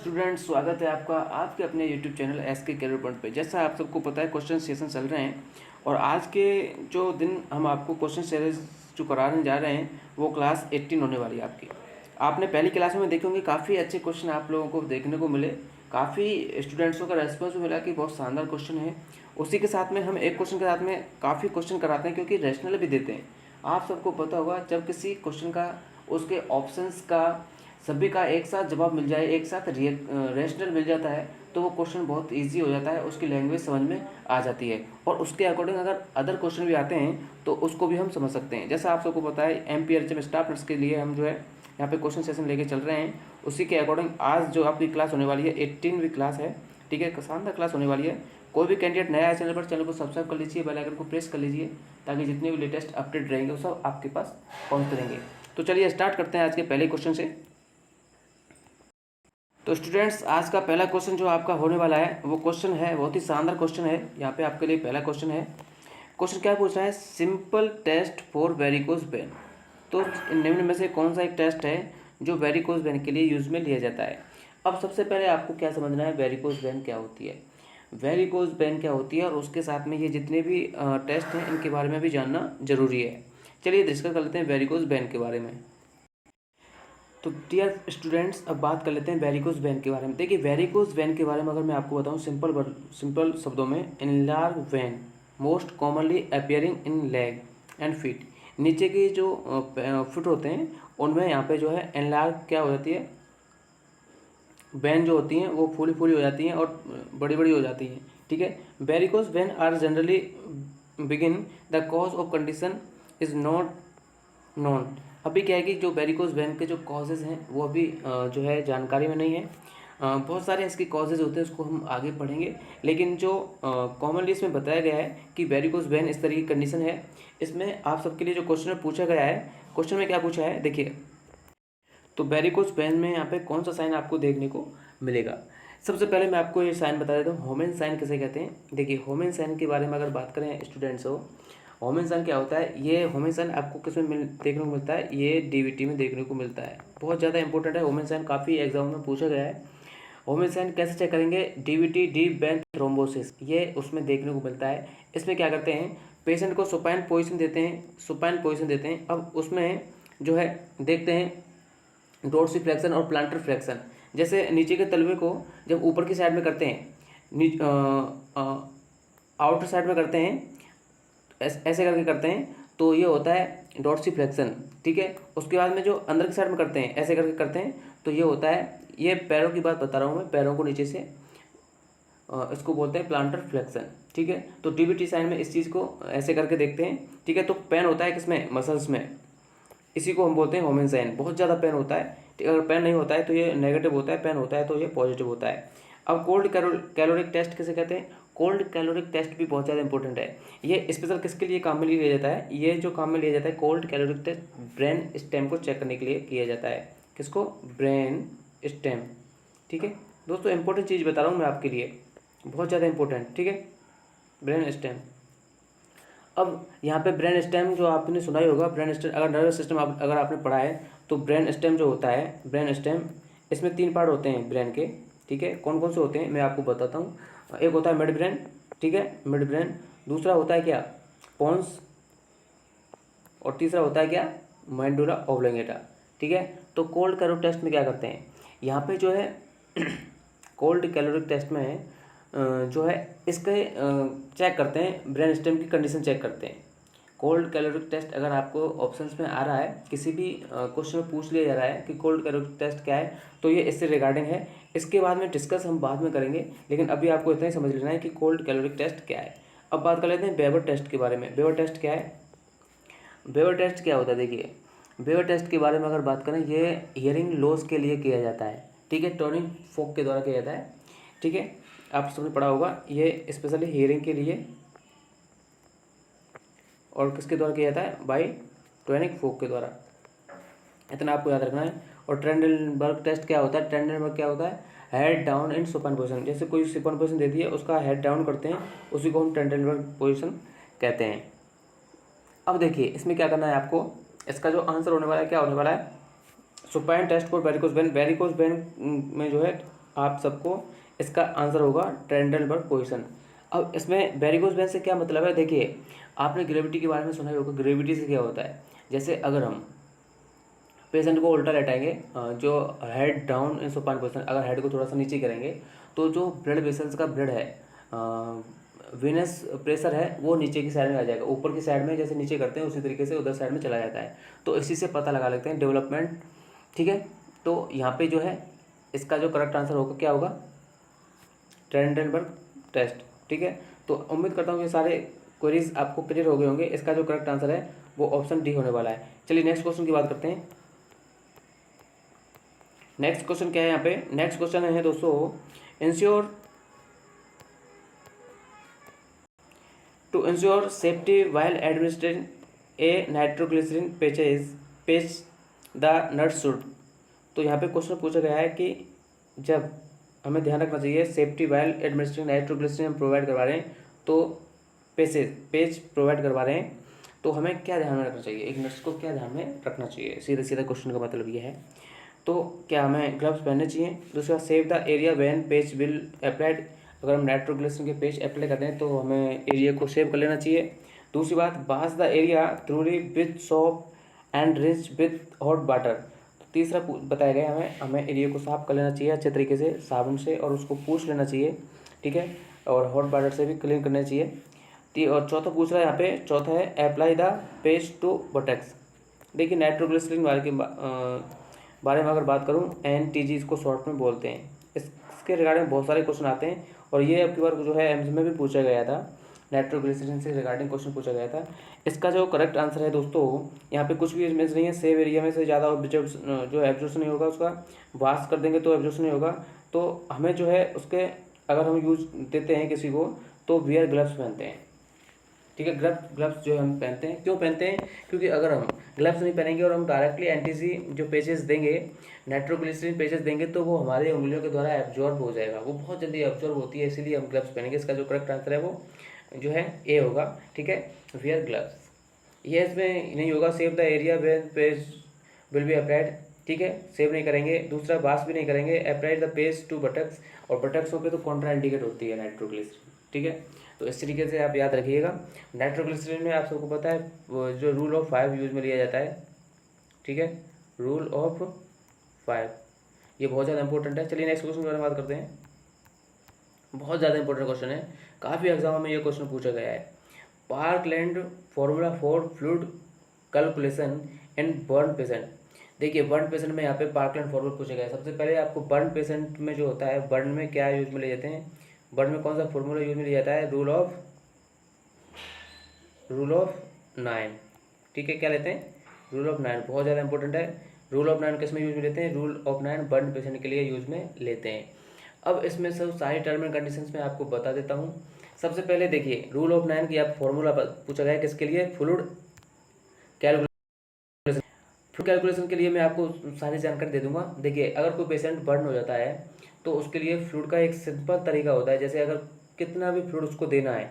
Students, स्वागत है आपका आपके अपने YouTube channel SK career point पे। जैसा आप सबको पता है, क्वेश्चन सेशन चल रहे हैं और आज के जो दिन हम आपको क्वेश्चन सीरीज जो कराने जा रहे हैं वो क्लास 18 होने वाली है आपकी। आपने पहली क्लास में देखे होंगे, काफ़ी अच्छे क्वेश्चन आप लोगों को देखने को मिले, काफ़ी स्टूडेंट्सों का रेस्पॉन्स भी मिला कि बहुत शानदार क्वेश्चन है। उसी के साथ में हम एक क्वेश्चन के साथ में काफ़ी क्वेश्चन कराते हैं, क्योंकि रैशनल भी देते हैं। आप सबको पता होगा, जब किसी क्वेश्चन का उसके ऑप्शंस का सभी का एक साथ जवाब मिल जाए, एक साथ रैशनल मिल जाता है, तो वो क्वेश्चन बहुत इजी हो जाता है, उसकी लैंग्वेज समझ में आ जाती है और उसके अकॉर्डिंग अगर अदर क्वेश्चन भी आते हैं तो उसको भी हम समझ सकते हैं। जैसा आप सबको पता है, MPHM स्टाफ नर्स के लिए हम जो है यहाँ पे क्वेश्चन सेशन लेके चल रहे हैं। उसी के अकॉर्डिंग आज जो आपकी क्लास होने वाली है 18वीं क्लास है, ठीक है, शानदार क्लास होने वाली है। कोई भी कैंडिडेट नया है चैनल पर, चैनल को सब्सक्राइब कर लीजिए, बेल आइकन को प्रेस कर लीजिए, ताकि जितने भी लेटेस्ट अपडेट रहेंगे वो सब आपके पास पहुँचते रहेंगे। तो चलिए स्टार्ट करते हैं आज के पहले क्वेश्चन से। तो स्टूडेंट्स, आज का पहला क्वेश्चन जो आपका होने वाला है वो क्वेश्चन है, बहुत ही शानदार क्वेश्चन है। यहाँ पे आपके लिए पहला क्वेश्चन है। क्वेश्चन क्या पूछ रहा है? Simple test for varicose vein. तो निम्न में से कौन सा एक टेस्ट है जो वेरिकोज वेन के लिए यूज में लिया जाता है? अब सबसे पहले आपको क्या समझना है, वेरिकोज वेन क्या होती है, वेरिकोज वेन क्या होती है, और उसके साथ में ये जितने भी टेस्ट हैं इनके बारे में भी जानना जरूरी है। चलिए डिस्कस कर लेते हैं वेरिकोज वेन के बारे में। तो डियर स्टूडेंट्स, अब बात कर लेते हैं वेरिकोज वेन के बारे में। देखिए, वेरिकोज वेन के बारे में अगर मैं आपको बताऊं सिंपल शब्दों में, enlarge when most commonly appearing in leg and feet. नीचे की जो फुट होते हैं उनमें यहाँ पे जो है एनलार्ज क्या हो जाती है, वेन जो होती हैं वो फूली फूली हो जाती हैं और बड़ी बड़ी हो जाती हैं, ठीक है। Varicose vein are generally benign, the cause of condition is not known. अभी क्या है कि जो वेरिकोज वेन के जो कॉजेज़ हैं वो अभी जो है जानकारी में नहीं है। बहुत सारे इसके कॉजेज़ होते हैं, उसको हम आगे पढ़ेंगे। लेकिन जो कॉमनली इसमें बताया गया है कि वेरिकोज वेन इस तरह की कंडीशन है। इसमें आप सबके लिए जो क्वेश्चन में पूछा गया है, क्वेश्चन में क्या पूछा है देखिए। तो वेरिकोज वेन में यहाँ पे कौन सा साइन आपको देखने को मिलेगा? सबसे पहले मैं आपको ये साइन बता देता हूँ, होमेन साइन किसे कहते हैं। देखिए, होमेन साइन के बारे में अगर बात करें स्टूडेंट्स हो, होमेन साइन क्या होता है? ये होमेन साइन आपको किस में देखने को मिलता है? ये DVT में देखने को मिलता है। बहुत ज़्यादा इंपॉर्टेंट है होमेन साइन, काफ़ी एग्जाम में पूछा गया है। होमेन साइन कैसे चेक करेंगे? DVT, डीप वेन थ्रोम्बोसिस, ये उसमें देखने को मिलता है। इसमें क्या करते हैं, पेशेंट को सुपाइन पोजिशन देते हैं, सुपाइन पोजिशन देते हैं। अब उसमें जो है देखते हैं डोर्सी फ्लेक्शन और प्लांटर फ्लेक्शन। जैसे नीचे के तलवे को जब ऊपर की साइड में करते हैं, आउटर साइड में करते हैं, ऐसे करके करते हैं, तो ये होता है डॉर्सिफ्लेक्शन, ठीक है। उसके बाद में जो अंदर की साइड में करते हैं, ऐसे करके करते हैं, तो ये होता है, ये पैरों की बात बता रहा हूँ मैं, पैरों को नीचे से इसको बोलते हैं प्लांटर फ्लेक्शन, ठीक है। तो DVT साइन में इस चीज़ को ऐसे करके देखते हैं, ठीक है। तो पेन होता है किसमें? मसल्स में। इसी को हम बोलते हैं होमेन साइन। बहुत ज़्यादा पेन होता है, अगर पेन नहीं होता है तो ये नेगेटिव होता है, पेन होता है तो ये पॉजिटिव होता है। अब कोल्ड कैलोरिक टेस्ट किसे कहते हैं? कोल्ड कैलोरिक टेस्ट भी बहुत ज़्यादा इंपॉर्टेंट है। ये स्पेशल किसके लिए काम में लिया जाता है? ये जो काम में लिया जाता है cold caloric test, brain stem को चेक करने के लिए किया जाता है। किसको? ब्रेन स्टेम, ठीक है। दोस्तों, इंपॉर्टेंट चीज़ बता रहा हूँ मैं आपके लिए, बहुत ज़्यादा इंपॉर्टेंट, ठीक है, ब्रेन स्टेम। अब यहाँ पे ब्रेन स्टेम जो आपने सुना ही होगा, ब्रेन स्टेम अगर नर्वस सिस्टम अगर आपने पढ़ा है तो ब्रेन स्टेम जो होता है, ब्रेन स्टेम, इसमें 3 पार्ट होते हैं ब्रेन के, ठीक है। कौन कौन से होते हैं मैं आपको बताता हूँ। एक होता है मिड ब्रेन, ठीक है, मिड ब्रेन। दूसरा होता है क्या? पोन्स। और तीसरा होता है क्या? मेडुला ऑब्लोंगेटा, ठीक है। तो कोल्ड कैलोरिक टेस्ट में क्या करते हैं, यहाँ पे जो है कोल्ड कैलोरिक टेस्ट में जो है इसके चेक करते हैं, ब्रेन स्टेम की कंडीशन चेक करते हैं। कोल्ड कैलोरिक टेस्ट अगर आपको ऑप्शंस में आ रहा है, किसी भी क्वेश्चन में पूछ लिया जा रहा है कि कोल्ड कैलोरिक टेस्ट क्या है, तो ये इससे रिगार्डिंग है। इसके बाद में डिस्कस हम बाद में करेंगे, लेकिन अभी आपको इतना ही समझ लेना है कि कोल्ड कैलोरिक टेस्ट क्या है। अब बात कर लेते हैं बेवर टेस्ट के बारे में। बेवर टेस्ट क्या है? बेवर टेस्ट क्या होता है? देखिए, बेवर टेस्ट के बारे में अगर बात करें, ये हियरिंग लॉस के लिए किया जाता है, ठीक है, टोनिंग फोक के द्वारा किया जाता है, ठीक है। आप सबने पढ़ा होगा, ये स्पेशली हियरिंग के लिए, और किसके द्वारा किया जाता है? बाय टोनिक फोक के द्वारा, इतना आपको याद रखना है। और ट्रेंडलबर्ग टेस्ट क्या होता है? ट्रेंडलबर्ग क्या होता है? Head down in supine position. जैसे कोई सुपाइन पोजिशन दे दी है, उसका हेड डाउन करते हैं, उसी को हम ट्रेंडलबर्ग पोजिशन कहते हैं। अब देखिए, इसमें क्या करना है आपको, इसका जो आंसर होने वाला है क्या होने वाला है? Supine test for varicose vein. Varicose vein में जो है आप सबको इसका आंसर होगा ट्रेंडलबर्ग पोजीशन। अब इसमें वेरिकोज वेन से क्या मतलब है, देखिए आपने ग्रेविटी के बारे में सुना ही होगा, ग्रेविटी से क्या होता है, जैसे अगर हम पेशेंट को उल्टा लेटाएंगे, जो head down in supine position, अगर हेड को थोड़ा सा नीचे करेंगे तो जो ब्लड वेसल्स का ब्लड है, वेनस प्रेशर है, वो नीचे की साइड में आ जाएगा, ऊपर की साइड में जैसे नीचे करते हैं उसी तरीके से उधर साइड में चला जाता है। तो इसी से पता लगा लेते हैं डेवलपमेंट, ठीक है। तो यहाँ पे जो है इसका जो करेक्ट आंसर होगा क्या होगा, ट्रेंडलबर्ग टेस्ट, ठीक है। तो उम्मीद करता हूँ ये सारे क्वेरीज आपको क्लियर हो गए होंगे। इसका जो करेक्ट आंसर है वो ऑप्शन डी होने वाला है। चलिए नेक्स्ट क्वेश्चन की बात करते हैं। नेक्स्ट क्वेश्चन क्या है यहाँ पे, नेक्स्ट क्वेश्चन है दोस्तों, ensure to ensure safety while administering a nitroglycerin patch the nurse should। तो यहाँ पे क्वेश्चन पूछा गया है कि जब हमें ध्यान रखना चाहिए सेफ्टी while administering नाइट्रोग्लिसरीन हम प्रोवाइड करवा रहे हैं, तो पेज प्रोवाइड करवा रहे हैं, तो हमें क्या ध्यान में रखना चाहिए, एक नर्स को क्या ध्यान में रखना चाहिए, सीधा सीधा क्वेश्चन का मतलब ये है। तो क्या हमें ग्लव्स पहनने चाहिए, दूसरा save the area when page will applied, अगर हम नाइट्रोग्लिसरीन के पेज अप्लाई कर रहे हैं तो हमें एरिया को सेव कर लेना चाहिए। दूसरी बात, wash the area थ्रूली with soap and rinse with hot water. तो तीसरा बताया गया हमें एरिया को साफ कर लेना चाहिए अच्छे तरीके से साबुन से, और उसको पूछ लेना चाहिए, ठीक है, और हॉट वाटर से भी क्लीन करना चाहिए। और चौथा पूछ रहा है यहाँ पे, चौथा है apply the paste to buttocks. देखिए नाइट्रोग्लिसरीन वाले के बारे में अगर बात करूँ, NTG इसको शॉर्ट में बोलते हैं। इसके रिगार्डिंग बहुत सारे क्वेश्चन आते हैं, और ये अब की बार जो है एम्स में भी पूछा गया था, नाइट्रोग्लिसरीन से रिगार्डिंग क्वेश्चन पूछा गया था। इसका जो करेक्ट आंसर है दोस्तों, यहाँ पे कुछ भी इसमें नहीं है, सेव एरिया में से ज़्यादा जो एब्जॉर्प्शन नहीं होगा उसका, वाश कर देंगे तो एब्जॉर्प्शन नहीं होगा। तो हमें जो है उसके अगर हम यूज देते हैं किसी को तो वियर ग्लव्स पहनते हैं, ठीक है। ग्लव्स जो हम पहनते हैं, क्यों पहनते हैं, क्योंकि अगर हम ग्लव्स नहीं पहनेंगे और हम डायरेक्टली NTG जो पेजेस देंगे, नाइट्रोग्लिसरीन पेजेस देंगे, तो वो हमारे उंगलियों के द्वारा एब्जॉर्ब हो जाएगा, वो बहुत जल्दी एब्जॉर्ब होती है, इसीलिए हम ग्लव्स पहनेंगे। इसका जो करेक्ट आंसर है वो जो है ए होगा, ठीक है, वियर ग्लव्स। ये इसमें नहीं होगा, save the area when page will be applied, ठीक है, सेव नहीं करेंगे। दूसरा वाश भी नहीं करेंगे, applied the paste to buttocks, और बटक्सों पे तो कॉन्ट्रा इंडिकेट होती है नाइट्रोग्लिसरीन, ठीक है। तो इस तरीके से आप याद रखिएगा। नाइट्रोग्लिसरीन में आप सबको पता है वो जो रूल ऑफ 5 यूज में लिया जाता है, ठीक है, रूल ऑफ 5, ये बहुत ज़्यादा इंपॉर्टेंट है। चलिए नेक्स्ट क्वेश्चन के बारे में बात करते हैं। बहुत ज़्यादा इंपॉर्टेंट क्वेश्चन है, काफ़ी एग्जाम में ये क्वेश्चन पूछा गया है। Parkland formula for fluid calculation in burn patient. देखिए बर्न पेशेंट में यहाँ पे पार्कलैंड फॉर्मूला पूछा गया है। सबसे पहले आपको बर्न पेशेंट में जो होता है, बर्न में क्या यूज में ले जाते हैं, बर्न में कौन सा फॉर्मूला यूज में लिया जाता है, रूल ऑफ 9, ठीक है, क्या लेते हैं, रूल ऑफ 9, बहुत ज़्यादा इंपॉर्टेंट है। रूल ऑफ 9 किस में यूज में लेते हैं, रूल ऑफ 9 बर्न पेशेंट के लिए यूज में लेते हैं। अब इसमें सब सारी टर्म एंड कंडीशंस में आपको बता देता हूँ। सबसे पहले देखिए रूल ऑफ 9 की आप फॉर्मूला पूछा गया है किसके लिए, फ्लूइड कैलकुलेशन। फ्लूइड कैलकुलेशन के लिए मैं आपको सारी जानकारी दे दूंगा। देखिए अगर कोई पेशेंट बर्न हो जाता है तो उसके लिए फ्लूइड का एक सिंपल तरीका होता है, जैसे अगर कितना भी फ्लूइड उसको देना है,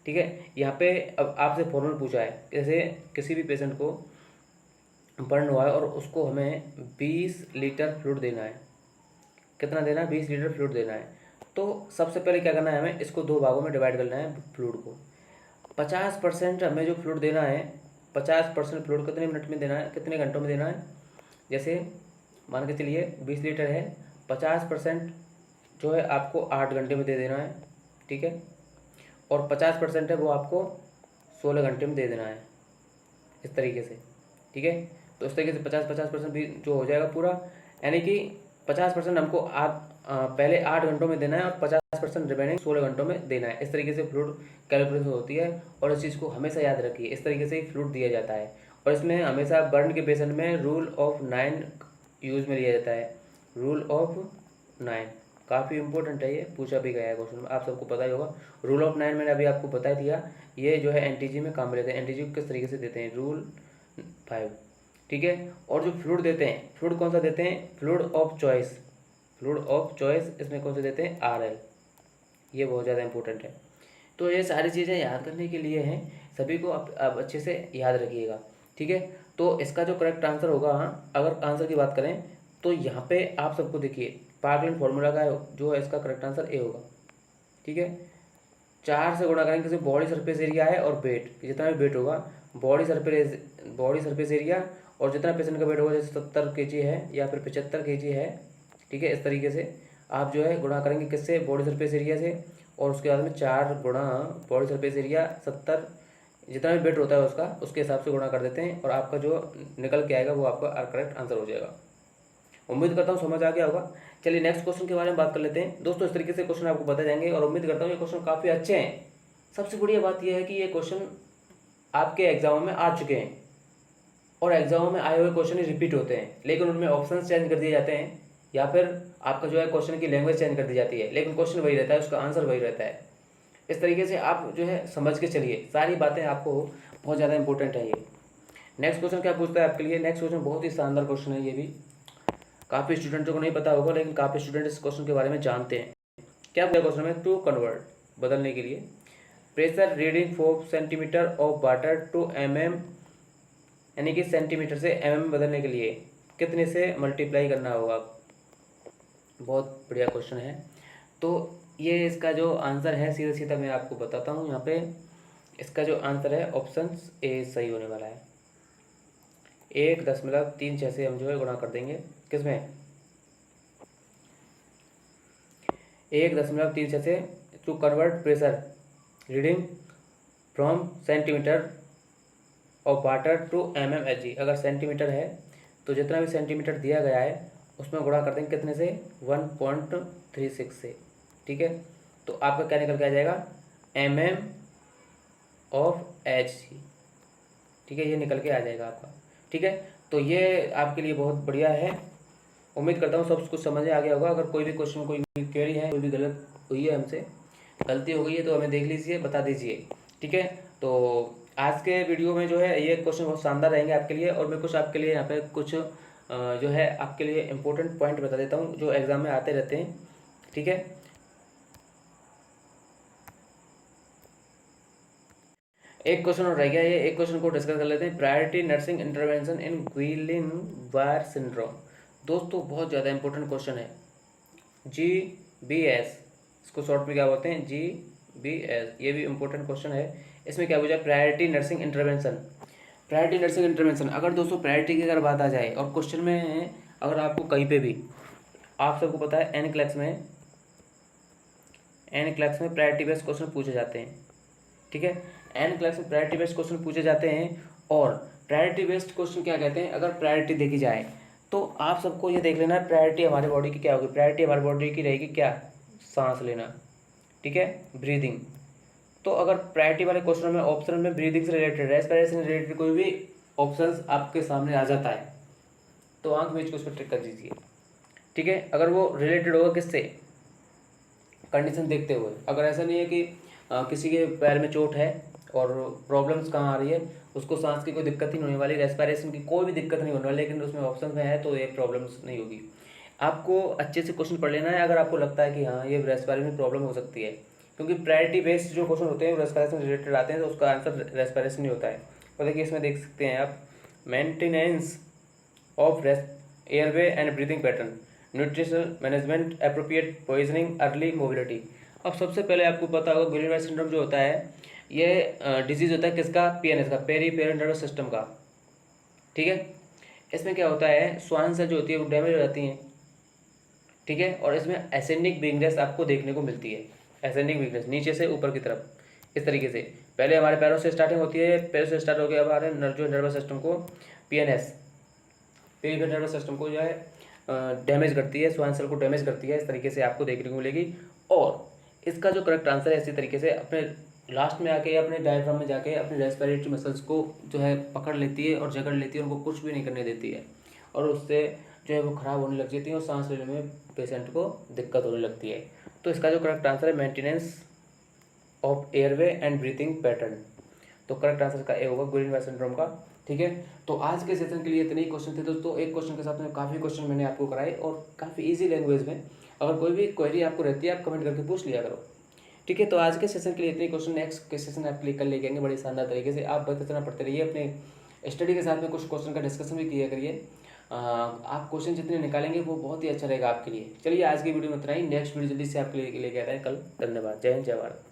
ठीक है। यहाँ पे अब आपसे फॉर्मूला पूछा है, जैसे किसी भी पेशेंट को बर्न हुआ है और उसको हमें 20 लीटर फ्लूइड देना है, कितना देना है, 20 लीटर फ्लूइड देना है। तो सबसे पहले क्या करना है, हमें इसको 2 भागों में डिवाइड करना है फ्लूइड को। 50% हमें जो फ्लूइड देना है, 50% फ्लूइड कितने मिनट में देना है, कितने घंटों में देना है, जैसे मान के चलिए 20 लीटर है, 50% जो है आपको 8 घंटे में दे देना है, ठीक है, और 50% है वो आपको 16 घंटे में दे देना है, इस तरीके से, ठीक है। तो इस तरीके से 50% भी जो हो जाएगा पूरा, यानी कि 50% हमको पहले 8 घंटों में देना है और 50% रिमेनिंग 16 घंटों में देना है। इस तरीके से फ्लूइड कैलकुलेशन होती है, और इस चीज़ को हमेशा याद रखिए, इस तरीके से ही फ्लूइड दिया जाता है। और इसमें हमेशा बर्न के पेशेंट में रूल ऑफ 9 यूज में लिया जाता है, रूल ऑफ 9 काफ़ी इंपॉर्टेंट है, ये पूछा भी गया है क्वेश्चन में, आप सबको पता ही होगा। रूल ऑफ 9 मैंने अभी आपको बता दिया, ये जो है NTG में काम में लेते हैं। NTG को किस तरीके से देते हैं, रूल 5, ठीक है। और जो फ्लूइड देते हैं, फ्लूइड कौन सा देते हैं, fluid of choice, fluid of choice, इसमें कौन से देते हैं, RL, ये बहुत ज़्यादा इंपॉर्टेंट है। तो ये सारी चीज़ें याद करने के लिए हैं, सभी को आप अच्छे से याद रखिएगा, ठीक है। तो इसका जो करेक्ट आंसर होगा, अगर आंसर की बात करें तो यहाँ पे आप सबको देखिए पार्कलेंट फॉर्मूला का जो है इसका करेक्ट आंसर ए होगा। ठीक है, 4 से गुणा करेंगे, किसी बॉडी सरफेस एरिया है और वेट, जितना भी वेट होगा बॉडी सरफेस एरिया और जितना पेशेंट का वेट होगा, जैसे 70 kg है या फिर 75 kg है। ठीक है, इस तरीके से आप जो है गुणा करेंगे किससे, बॉडी सरफेस एरिया से, और उसके बाद में 4 गुणा बॉडी सरफेस एरिया 70, जितना भी वेट होता है उसका, उसके हिसाब से गुणा कर देते हैं और आपका जो निकल के आएगा वो आपका करेक्ट आंसर हो जाएगा। उम्मीद करता हूँ समझ आ गया होगा। चलिए नेक्स्ट क्वेश्चन के बारे में बात कर लेते हैं दोस्तों। इस तरीके से क्वेश्चन आपको बताए जाएंगे और उम्मीद करता हूँ ये क्वेश्चन काफ़ी अच्छे हैं। सबसे बढ़िया बात यह है कि ये क्वेश्चन आपके एग्जाम में आ चुके हैं और एग्जाम में आए हुए क्वेश्चन ही रिपीट होते हैं, लेकिन उनमें ऑप्शन चेंज कर दिए जाते हैं या फिर आपका जो है क्वेश्चन की लैंग्वेज चेंज कर दी जाती है, लेकिन क्वेश्चन वही रहता है, उसका आंसर वही रहता है। इस तरीके से आप जो है समझ के चलिए, सारी बातें आपको बहुत ज़्यादा इंपॉर्टेंट है ये। नेक्स्ट क्वेश्चन क्या पूछता है आपके लिए, नेक्स्ट क्वेश्चन बहुत ही शानदार क्वेश्चन है, ये भी काफ़ी स्टूडेंट्स को नहीं पता होगा लेकिन काफ़ी स्टूडेंट इस क्वेश्चन के बारे में जानते हैं। क्या पूछा क्वेश्चन में, टू कन्वर्ट बदलने के लिए pressure reading 4 centimetre of water to mm, यानी कि सेंटीमीटर से mm बदलने के लिए कितने से मल्टीप्लाई करना होगा। बहुत बढ़िया क्वेश्चन है। तो ये इसका जो आंसर है सीधा सीधा मैं आपको बताता हूँ। यहाँ पे इसका जो आंसर है ऑप्शन ए सही होने वाला है। 1.36 से हम जो है गुणा कर देंगे किसमें, 1.36 से to convert pressure reading from centimetre of water to mmHg। अगर सेंटीमीटर है तो जितना भी सेंटीमीटर दिया गया है उसमें गुणा कर देंगे कितने से, 1.36 से। ठीक है, तो आपका क्या निकल के आ जाएगा, mm/Hg। ठीक है, ये निकल के आ जाएगा आपका। ठीक है, तो ये आपके लिए बहुत बढ़िया है। उम्मीद करता हूँ सब कुछ समझ में आ गया होगा। अगर कोई भी क्वेश्चन, कोई भी क्वेरी है, कोई भी गलत हुई है, हमसे गलती हो गई है तो हमें देख लीजिए, बता दीजिए। ठीक है, तो आज के वीडियो में जो है ये क्वेश्चन बहुत शानदार रहेंगे आपके लिए, और मैं कुछ आपके लिए यहाँ पे कुछ जो है आपके लिए इम्पोर्टेंट पॉइंट बता देता हूँ जो एग्जाम में आते रहते हैं। ठीक है, एक क्वेश्चन और रह गया, ये एक क्वेश्चन को डिस्कस कर लेते हैं। Priority nursing intervention in Guillain Barre syndrome. दोस्तों बहुत ज़्यादा इंपॉर्टेंट क्वेश्चन है, GBS, इसको शॉर्ट में क्या बोलते हैं, GBS। ये भी इम्पोर्टेंट क्वेश्चन है। इसमें क्या पूछा, priority nursing intervention. Priority nursing intervention, अगर दोस्तों प्रायोरिटी की अगर बात आ जाए और क्वेश्चन में अगर आपको कहीं पे भी, आप सबको पता है NCLEX में प्रायोरिटी बेस्ड क्वेश्चन पूछे जाते हैं। ठीक है, NCLEX में प्रायोरिटी बेस्ड क्वेश्चन पूछे जाते हैं। और प्रायोरिटी बेस्ड क्वेश्चन क्या कहते हैं, अगर प्रायोरिटी देखी जाए तो आप सबको ये देख लेना है प्रायोरिटी हमारी बॉडी की क्या होगी। प्रायोरिटी हमारी बॉडी की रहेगी क्या, सांस लेना। ठीक है, ब्रीदिंग। तो अगर प्रायोरिटी वाले क्वेश्चन में ऑप्शन में ब्रीदिंग से रिलेटेड, रेस्पिरेशन से रिलेटेड कोई भी ऑप्शन आपके सामने आ जाता है तो आंख बीच को उस पर टिक कर दीजिए। ठीक है, अगर वो रिलेटेड होगा किससे, कंडीशन देखते हुए। अगर ऐसा नहीं है कि किसी के पैर में चोट है और प्रॉब्लम्स कहाँ आ रही है, उसको सांस की कोई दिक्कत ही नहीं होने वाली, रेस्पिरेशन की कोई भी दिक्कत नहीं होने वाली, लेकिन उसमें ऑप्शन में है तो ये प्रॉब्लम्स नहीं होगी। आपको अच्छे से क्वेश्चन पढ़ लेना है अगर आपको लगता है कि हाँ ये रेस्पिरेशन में प्रॉब्लम हो सकती है, क्योंकि प्रायोरिटी बेस्ड जो क्वेश्चन होते हैं वो रेस्पिरेशन रिलेटेड आते हैं तो उसका आंसर रेस्पिरेशन नहीं होता है। तो देखिए इसमें देख सकते हैं आप, maintenance of airway and breathing pattern, nutritional management, appropriate poisoning, early mobility. अब सबसे पहले आपको पता होगा गुइलेन-बार सिंड्रोम जो होता है ये डिजीज़ होता है किसका, PNS का, पेरीफेरल नर्वस सिस्टम का। ठीक है, इसमें क्या होता है, श्वान सेल जो होती है वो डैमेज हो जाती हैं। ठीक है, और इसमें एसेंडिक विंगनेस आपको देखने को मिलती है, एसेंडिक विंगनेस नीचे से ऊपर की तरफ, इस तरीके से। पहले हमारे पैरों से स्टार्टिंग होती है, पैरों से स्टार्ट हो गया हमारे जो नर्वस सिस्टम को PNS, पेरीफेरल नर्वस सिस्टम को जो है डैमेज करती है, श्वान सेल को डैमेज करती है, इस तरीके से आपको देखने को मिलेगी। और इसका जो करेक्ट आंसर है इसी तरीके से अपने लास्ट में आके अपने डायफ्राम में जाके अपने रेस्पिरेटरी मसल्स को जो है पकड़ लेती है और जकड़ लेती है, उनको कुछ भी नहीं करने देती है, और उससे जो है वो ख़राब होने लग जाती है और सांस लेने में पेशेंट को दिक्कत होने लगती है। तो इसका जो करेक्ट आंसर है maintenance of airway and breathing pattern. तो करेक्ट आंसर का ए होगा गुइलेन-बार सिंड्रोम का। ठीक है, तो आज के सेशन के लिए इतने ही क्वेश्चन थे दोस्तों। एक क्वेश्चन के साथ में काफ़ी क्वेश्चन मैंने आपको कराए और काफ़ी इजी लैंग्वेज में। अगर कोई भी क्वेरी आपको रहती है आप कमेंट करके पूछ लिया करो। ठीक है, तो आज के सेशन के लिए इतने क्वेश्चन, नेक्स्ट के सेशन आप क्लिक कर लेके आएंगे बड़े शानदार तरीके से। आप बस इतना पढ़ते रहिए, अपने स्टडी के साथ में कुछ क्वेश्चन का डिस्कशन भी किया करिए। आप क्वेश्चन जितने निकालेंगे वो बहुत ही अच्छा रहेगा आपके लिए। चलिए आज की वीडियो में इतना ही, नेक्स्ट वीडियो जल्दी से आपके लिए लेके आता है कल। धन्यवाद। जय हिंद, जय भारत।